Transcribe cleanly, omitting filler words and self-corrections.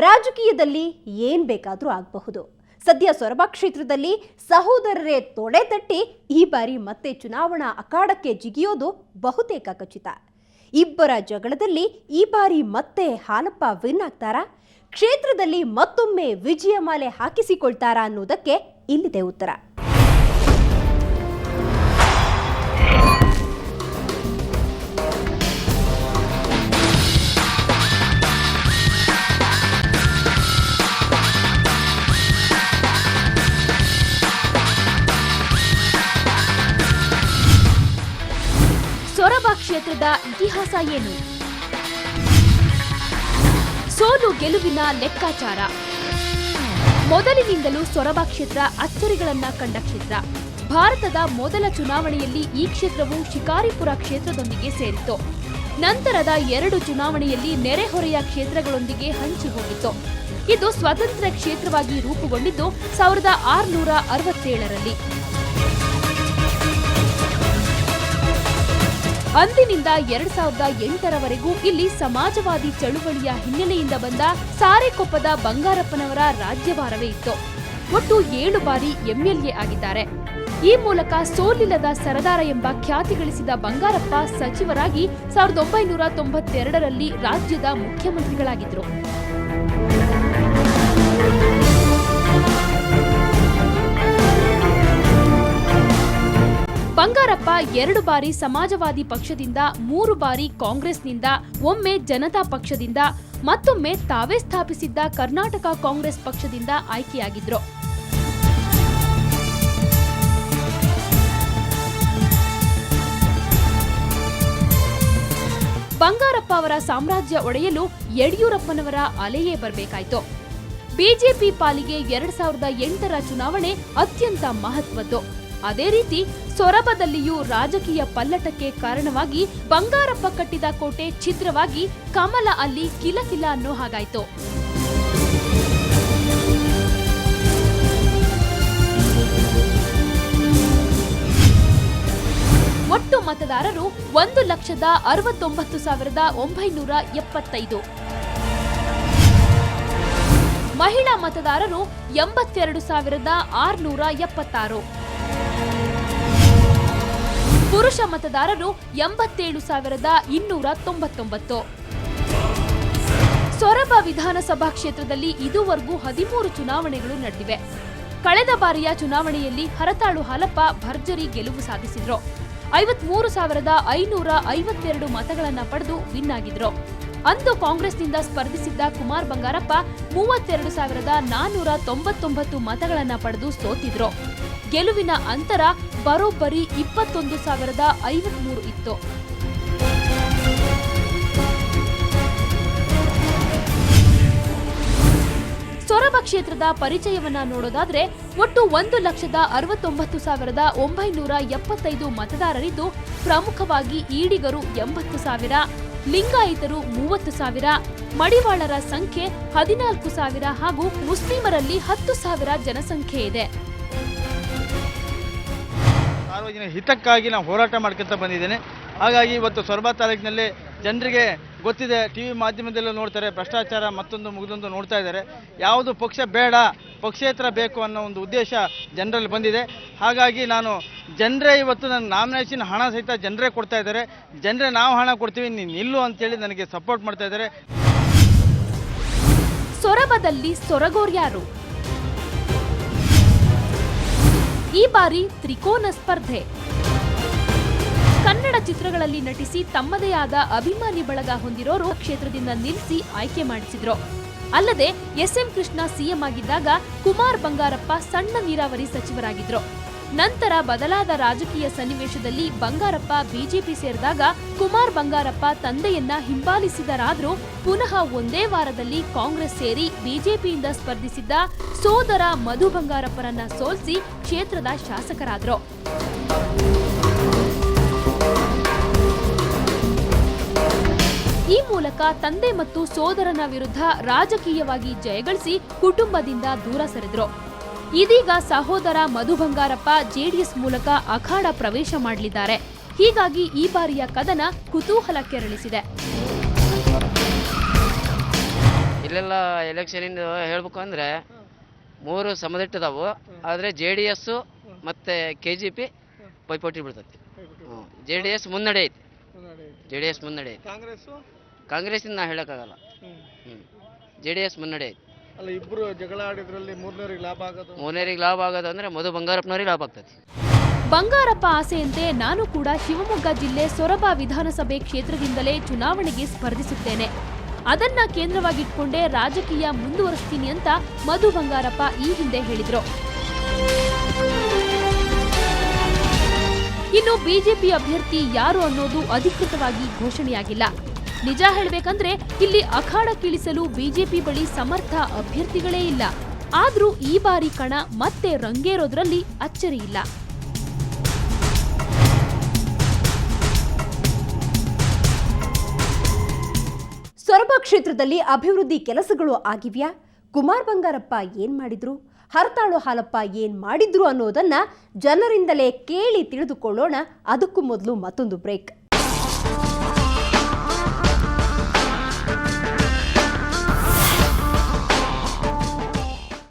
ರಾಜಕೀಯದಲ್ಲಿ ಏನ್ ಬೇಕಾದರೂ ಆಗಬಹುದು. ಸದ್ಯ ಸೊರಬ ಕ್ಷೇತ್ರದಲ್ಲಿ ಸಹೋದರರೇ ತೊಡೆ ತಟ್ಟಿ ಈ ಬಾರಿ ಮತ್ತೆ ಚುನಾವಣಾ ಅಖಾಡಕ್ಕೆ ಜಿಗಿಯೋದು ಬಹುತೇಕ ಖಚಿತ. ಇಬ್ಬರ ಜಗಳದಲ್ಲಿ ಈ ಬಾರಿ ಮತ್ತೆ ಹಾಲಪ್ಪ ವಿನ್ ಆಗ್ತಾರಾ? ಕ್ಷೇತ್ರದಲ್ಲಿ ಮತ್ತೊಮ್ಮೆ ವಿಜಯ ಮಾಲೆ ಹಾಕಿಸಿಕೊಳ್ತಾರಾ ಅನ್ನೋದಕ್ಕೆ ಇಲ್ಲಿದೆ ಉತ್ತರ. ಸೊರಬ ಕ್ಷೇತ್ರದ ಇತಿಹಾಸ ಏನು? ಸೋಲು ಗೆಲುವಿನ ಲೆಕ್ಕಾಚಾರ. ಮೊದಲಿನಿಂದಲೂ ಸೊರಬ ಕ್ಷೇತ್ರ ಅಚ್ಚರಿಗಳನ್ನ ಕಂಡ ಕ್ಷೇತ್ರ. ಭಾರತದ ಮೊದಲ ಚುನಾವಣೆಯಲ್ಲಿ ಈ ಕ್ಷೇತ್ರವು ಶಿಕಾರಿಪುರ ಕ್ಷೇತ್ರದೊಂದಿಗೆ ಸೇರಿತು. ನಂತರದ 2 ಚುನಾವಣೆಯಲ್ಲಿ ನೆರೆಹೊರೆಯ ಕ್ಷೇತ್ರಗಳೊಂದಿಗೆ ಹಂಚಿಹೋಗಿತ್ತು. ಇದು ಸ್ವತಂತ್ರ ಕ್ಷೇತ್ರವಾಗಿ ರೂಪುಗೊಂಡಿದ್ದು 1667ರಲ್ಲಿ. ಅಂದಿನಿಂದ 2008ರವರೆಗೂ ಇಲ್ಲಿ ಸಮಾಜವಾದಿ ಚಳುವಳಿಯ ಹಿನ್ನೆಲೆಯಿಂದ ಬಂದ ಸಾರೆಕೊಪ್ಪದ ಬಂಗಾರಪ್ಪನವರ ರಾಜ್ಯಭಾರವೇ ಇತ್ತು. ಒಟ್ಟು 7 ಬಾರಿ ಎಂಎಲ್ಎ ಆಗಿದ್ದಾರೆ. ಈ ಮೂಲಕ ಸೋಲಿಲ್ಲದ ಸರದಾರ ಎಂಬ ಖ್ಯಾತಿ ಗಳಿಸಿದ ಬಂಗಾರಪ್ಪ ಸಚಿವರಾಗಿ 1992ರಲ್ಲಿ ರಾಜ್ಯದ ಮುಖ್ಯಮಂತ್ರಿಗಳಾಗಿದ್ದರು. ಬಂಗಾರಪ್ಪ 2 ಬಾರಿ ಸಮಾಜವಾದಿ ಪಕ್ಷದಿಂದ, 3 ಬಾರಿ ಕಾಂಗ್ರೆಸ್ನಿಂದ, ಒಮ್ಮೆ ಜನತಾ ಪಕ್ಷದಿಂದ, ಮತ್ತೊಮ್ಮೆ ತಾವೇ ಸ್ಥಾಪಿಸಿದ್ದ ಕರ್ನಾಟಕ ಕಾಂಗ್ರೆಸ್ ಪಕ್ಷದಿಂದ ಆಯ್ಕೆಯಾಗಿದ್ರು. ಬಂಗಾರಪ್ಪ ಅವರ ಸಾಮ್ರಾಜ್ಯ ಒಡೆಯಲು ಯಡಿಯೂರಪ್ಪನವರ ಅಲೆಯೇ ಬರಬೇಕಾಯಿತು. ಬಿಜೆಪಿ ಪಾಲಿಗೆ 2008ರ ಚುನಾವಣೆ ಅತ್ಯಂತ ಮಹತ್ವದ್ದು. ಅದೇ ರೀತಿ ಸೊರಬದಲ್ಲಿಯೂ ರಾಜಕೀಯ ಪಲ್ಲಟಕ್ಕೆ ಕಾರಣವಾಗಿ ಬಂಗಾರಪ್ಪ ಕಟ್ಟಿದ ಕೋಟೆ ಛಿದ್ರವಾಗಿ ಕಮಲ ಅಲ್ಲಿ ಕಿಲಕಿಲ ಅನ್ನೋ ಹಾಗಾಯ್ತು. ಒಟ್ಟು ಮತದಾರರು 1,69,975. ಮಹಿಳಾ ಮತದಾರರು 82,676. ಪುರುಷ ಮತದಾರರು 87,299. ಸೊರಬ ವಿಧಾನಸಭಾ ಕ್ಷೇತ್ರದಲ್ಲಿ ಇದುವರೆಗೂ 13 ಚುನಾವಣೆಗಳು ನಡೆದಿವೆ. ಕಳೆದ ಬಾರಿಯ ಚುನಾವಣೆಯಲ್ಲಿ ಹರತಾಳು ಹಾಲಪ್ಪ ಭರ್ಜರಿ ಗೆಲುವು ಸಾಧಿಸಿದ್ರು. 53,552 ಮತಗಳನ್ನ ಪಡೆದು ವಿನ್ ಆಗಿದ್ರು. ಅಂದು ಕಾಂಗ್ರೆಸ್ನಿಂದ ಸ್ಪರ್ಧಿಸಿದ್ದ ಕುಮಾರ್ ಬಂಗಾರಪ್ಪ 32,499 ಮತಗಳನ್ನ ಪಡೆದು ಸೋತಿದ್ರು. ಗೆಲುವಿನ ಅಂತರ ಬರೋಬ್ಬರಿ 21,053 ಇತ್ತು. ಸೊರಬ ಕ್ಷೇತ್ರದ ಪರಿಚಯವನ್ನ ನೋಡೋದಾದ್ರೆ ಒಟ್ಟು 1,69,975 ಮತದಾರರಿದ್ದು, ಪ್ರಮುಖವಾಗಿ ಈಡಿಗರು 80,000, ಲಿಂಗಾಯಿತರು 30,000, ಮಡಿವಾಳರ ಸಂಖ್ಯೆ 14,000 ಹಾಗೂ ಮುಸ್ಲಿಮರಲ್ಲಿ 10,000 ಜನಸಂಖ್ಯೆ ಇದೆ. ಸಾರ್ವಜನಿಕ ಹಿತಕ್ಕಾಗಿ ನಾವು ಹೋರಾಟ ಮಾಡ್ಕೊಂತ ಬಂದಿದ್ದೇನೆ. ಹಾಗಾಗಿ ಇವತ್ತು ಸೊರಬ ತಾಲೂಕಿನಲ್ಲಿ ಜನರಿಗೆ ಗೊತ್ತಿದೆ, ಟಿವಿ ಮಾಧ್ಯಮದಲ್ಲೂ ನೋಡ್ತಾರೆ, ಭ್ರಷ್ಟಾಚಾರ ಮತ್ತೊಂದು ಮುಗಿದೊಂದು ನೋಡ್ತಾ ಇದ್ದಾರೆ. ಯಾವುದು ಪಕ್ಷ ಬೇಡ, ಪಕ್ಷೇತರ ಬೇಕು ಅನ್ನೋ ಒಂದು ಉದ್ದೇಶ ಜನರಲ್ಲಿ ಬಂದಿದೆ. ಹಾಗಾಗಿ ನಾನು ಜನರೇ ಇವತ್ತು ನನ್ನ ನಾಮಿನೇಷನ್ ಹಣ ಸಹಿತ ಜನರೇ ಕೊಡ್ತಾ ಇದ್ದಾರೆ. ಜನರೇ ನಾವು ಹಣ ಕೊಡ್ತೀವಿ, ನೀನು ನಿಲ್ಲು ಅಂತೇಳಿ ನನಗೆ ಸಪೋರ್ಟ್ ಮಾಡ್ತಾ ಇದ್ದಾರೆ. ಸೊರಬದಲ್ಲಿ ಸೊರಗೋರ್ಯಾರು? ಈ ಬಾರಿ ತ್ರಿಕೋನ ಸ್ಪರ್ಧೆ. ಕನ್ನಡ ಚಿತ್ರಗಳಲ್ಲಿ ನಟಿಸಿ ತಮ್ಮದೇ ಆದ ಅಭಿಮಾನಿ ಬಳಗ ಹೊಂದಿರೋರು ಕ್ಷೇತ್ರದಿಂದ ನಿಲ್ಲಿಸಿ ಆಯ್ಕೆ ಮಾಡಿಸಿದ್ರು. ಅಲ್ಲದೆ ಎಸ್ಎಂ ಕೃಷ್ಣ ಸಿಎಂ ಆಗಿದ್ದಾಗ ಕುಮಾರ್ ಬಂಗಾರಪ್ಪ ಸಣ್ಣ ನೀರಾವರಿ ಸಚಿವರಾಗಿದ್ರು. ನಂತರ ಬದಲಾದ ರಾಜಕೀಯ ಸನ್ನಿವೇಶದಲ್ಲಿ ಬಂಗಾರಪ್ಪ ಬಿಜೆಪಿ ಸೇರಿದಾಗ ಕುಮಾರ್ ಬಂಗಾರಪ್ಪ ತಂದೆಯನ್ನ ಹಿಂಬಾಲಿಸಿದರಾದ್ರೂ ಪುನಃ ಒಂದೇ ವಾರದಲ್ಲಿ ಕಾಂಗ್ರೆಸ್ ಸೇರಿ ಬಿಜೆಪಿಯಿಂದ ಸ್ಪರ್ಧಿಸಿದ್ದ ಸೋದರ ಮಧು ಬಂಗಾರಪ್ಪರನ್ನ ಸೋಲಿಸಿ ಕ್ಷೇತ್ರದ ಶಾಸಕರಾದ್ರು. ಈ ಮೂಲಕ ತಂದೆ ಮತ್ತು ಸೋದರನ ವಿರುದ್ಧ ರಾಜಕೀಯವಾಗಿ ಜಯಗಳಿಸಿ ಕುಟುಂಬದಿಂದ ದೂರ ಸರಿದ್ರು. ಇದೀಗ ಸಹೋದರ ಮಧು ಬಂಗಾರಪ್ಪ ಜೆಡಿಎಸ್ ಮೂಲಕ ಅಖಾಡ ಪ್ರವೇಶ ಮಾಡಲಿದ್ದಾರೆ. ಹೀಗಾಗಿ ಈ ಬಾರಿಯ ಕದನ ಕುತೂಹಲ ಕೆರಳಿಸಿದೆ. ಇಲ್ಲೆಲ್ಲ ಎಲೆಕ್ಷನಿಂದ ಹೇಳ್ಬೇಕು ಅಂದರೆ 3 ಸಮದಿಟ್ಟದವು. ಆದರೆ JDS ಮತ್ತು KGP ಪೈಪೋಟಿ ಬೀಳ್ತೈತಿ. JDS ಮುನ್ನಡೆ ಐತಿ. JDS ಮುನ್ನಡೆ ಐತಿ. ಕಾಂಗ್ರೆಸ್ಸಿಂದ ನಾ ಹೇಳೋಕ್ಕಾಗಲ್ಲ. JDS ಮುನ್ನಡೆ ಐತಿ. ಅಲ್ಲ, ಇಬ್ಬರು ಜಗಳ ಆಡಿದ್ರಲ್ಲಿ ಮೂರನೇರಿಗೆ ಲಾಭ ಆಗೋದು ಅಂದರೆ ಮಧು ಬಂಗಾರಪ್ಪನವ್ರಿಗೆ ಲಾಭ ಆಗ್ತೈತಿ. ಬಂಗಾರಪ್ಪ ಆಸೆಯಂತೆ ನಾನು ಕೂಡ ಶಿವಮೊಗ್ಗ ಜಿಲ್ಲೆ ಸೊರಬ ವಿಧಾನಸಭೆ ಕ್ಷೇತ್ರದಿಂದಲೇ ಚುನಾವಣೆಗೆ ಸ್ಪರ್ಧಿಸುತ್ತೇನೆ. ಅದನ್ನ ಕೇಂದ್ರವಾಗಿಟ್ಕೊಂಡೇ ರಾಜಕೀಯ ಮುಂದುವರಿಸ್ತೀನಿ ಅಂತ ಮಧು ಬಂಗಾರಪ್ಪ ಈ ಹಿಂದೆ ಹೇಳಿದ್ರು. ಇನ್ನು ಬಿಜೆಪಿ ಅಭ್ಯರ್ಥಿ ಯಾರು ಅನ್ನೋದು ಅಧಿಕೃತವಾಗಿ ಘೋಷಣೆಯಾಗಿಲ್ಲ. ನಿಜ ಹೇಳಬೇಕಂದ್ರೆ ಇಲ್ಲಿ ಅಖಾಡಕ್ಕಿಳಿಸಲು ಬಿಜೆಪಿ ಬಳಿ ಸಮರ್ಥ ಅಭ್ಯರ್ಥಿಗಳೇ ಇಲ್ಲ. ಆದ್ರೂ ಈ ಬಾರಿ ಕಣ ಮತ್ತೆ ರಂಗೇರೋದ್ರಲ್ಲಿ ಅಚ್ಚರಿ ಇಲ್ಲ. ಸೊರಬ ಕ್ಷೇತ್ರದಲ್ಲಿ ಅಭಿವೃದ್ಧಿ ಕೆಲಸಗಳು ಆಗಿವ್ಯಾ? ಕುಮಾರ್ ಬಂಗಾರಪ್ಪ ಏನ್ ಮಾಡಿದ್ರು, ಹರತಾಳು ಹಾಲಪ್ಪ ಏನ್ ಮಾಡಿದ್ರು ಅನ್ನೋದನ್ನ ಜನರಿಂದಲೇ ಕೇಳಿ ತಿಳಿದುಕೊಳ್ಳೋಣ. ಅದಕ್ಕೂ ಮೊದಲು ಮತ್ತೊಂದು ಬ್ರೇಕ್.